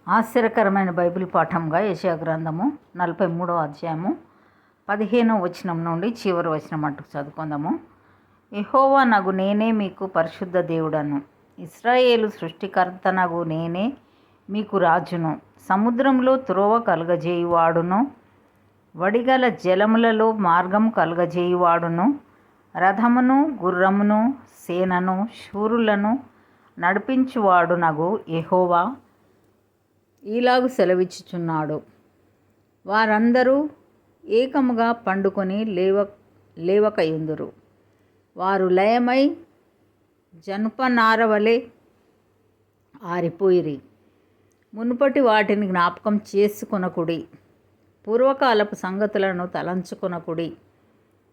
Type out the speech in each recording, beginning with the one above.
ఆశ్చర్యకరమైన బైబిల్ పాఠంగా యెషయా గ్రంథము 43వ అధ్యాయము 15వ వచనం నుండి చివరి వచనం మట్టుకు చదువుకుందాము. యెహోవా నగు నేనే మీకు పరిశుద్ధ దేవుడను, ఇశ్రాయేలు సృష్టికర్తనగు నేనే మీకు రాజును, సముద్రంలో త్రోవ కలుగజేయువాడును, వడిగల జలములలో మార్గం కలుగజేయువాడును, రథమును గుర్రమును సేనను శూరులను నడిపించువాడునగు యెహోవా ఈలాగు సెలవిచ్చుచున్నాడు. వారందరూ ఏకముగా పండుకొని లేవకయుందురు. వారు లయమై జనుపనారవలే ఆరిపోయిరి. మునుపటి వాటిని జ్ఞాపకం చేసుకొనకుడి, పూర్వకాలపు సంగతులను తలంచుకొనకుడి.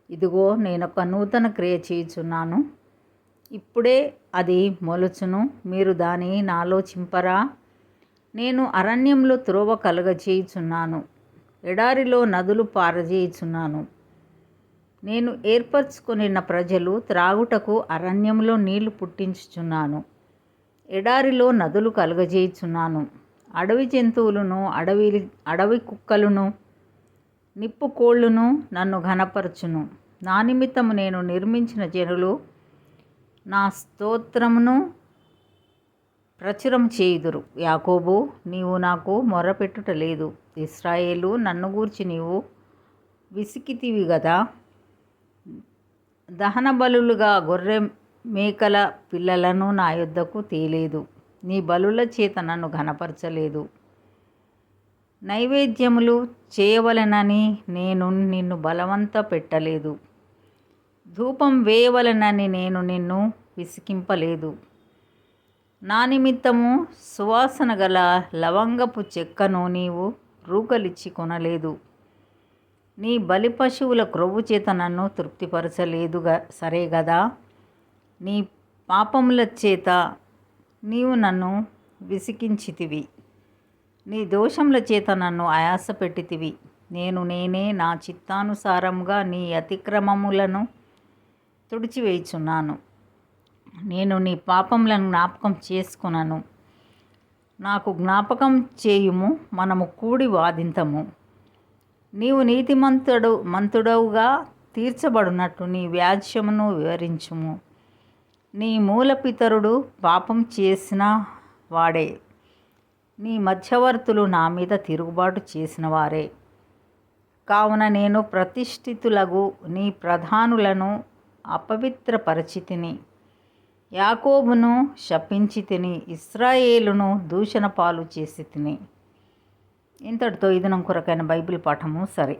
ఇదిగో నేనొక నూతన క్రియ చేయుచున్నాను, ఇప్పుడే అది మొలుచును, మీరు దానిని ఆలోచింపరా? నేను అరణ్యంలో త్రోవ కలుగజేయుచున్నాను, ఎడారిలో నదులు పారజేయుచున్నాను. నేను ఏర్పరచుకొనిన ప్రజలు త్రాగుటకు అరణ్యంలో నీళ్లు పుట్టించుచున్నాను, ఎడారిలో నదులు కలుగజేయుచున్నాను. అడవి జంతువులను అడవి కుక్కలను నిప్పు కోళ్ళును నన్ను ఘనపరచును. నా నిమిత్తము నేను నిర్మించిన జనులు నా స్తోత్రమును ప్రచురం చేయుదురు. యాకోబు, నీవు నాకు మొర్రపెట్టుట లేదు. ఇశ్రాయేలు, నన్ను గూర్చి నీవు విసికితివి గదా. దహన బలులుగా గొర్రె మేకల పిల్లలను నా యొద్దకు తేలేదు. నీ బలుల చేత నన్ను ఘనపరచలేదు. నైవేద్యములు చేయవలెనని నేను నిన్ను బలవంత పెట్టలేదు. ధూపం వేయవలెనని నేను నిన్ను విసికింపలేదు. నా నిమిత్తము సువాసన గల లవంగపు చెక్కను నీవు రూకలిచ్చి కొనలేదు. నీ బలి పశువుల క్రొవ్వు చేత నన్ను తృప్తిపరచలేదు సరే గదా. నీ పాపముల చేత నీవు నన్ను విసికించితివి, నీ దోషముల చేత నన్ను ఆయాసపెట్టితివి. నేనే నా చిత్తానుసారముగా నీ అతిక్రమములను తుడిచివేయుచున్నాను. నేను నీ పాపములను జ్ఞాపకం చేసుకొనను. నాకు జ్ఞాపకం చేయుము, మనము కూడి వాదింతము. నీవు మంతుడవుగా తీర్చబడినట్టు నీ వ్యాజ్యమును వివరించుము. నీ మూలపితరుడు పాపం చేసిన వాడే, నీ మధ్యవర్తులు నా మీద తిరుగుబాటు చేసిన వారే. కావున నేను ప్రతిష్ఠితులగు నీ ప్రధానులను అపవిత్రపరచితిని, యాకోబును శపించి తిని, ఇశ్రాయేలును దూషణ పాలు చేసి తిని. ఇంతటితో ఈ దినం కొరకైన బైబిల్ పాఠము సరే.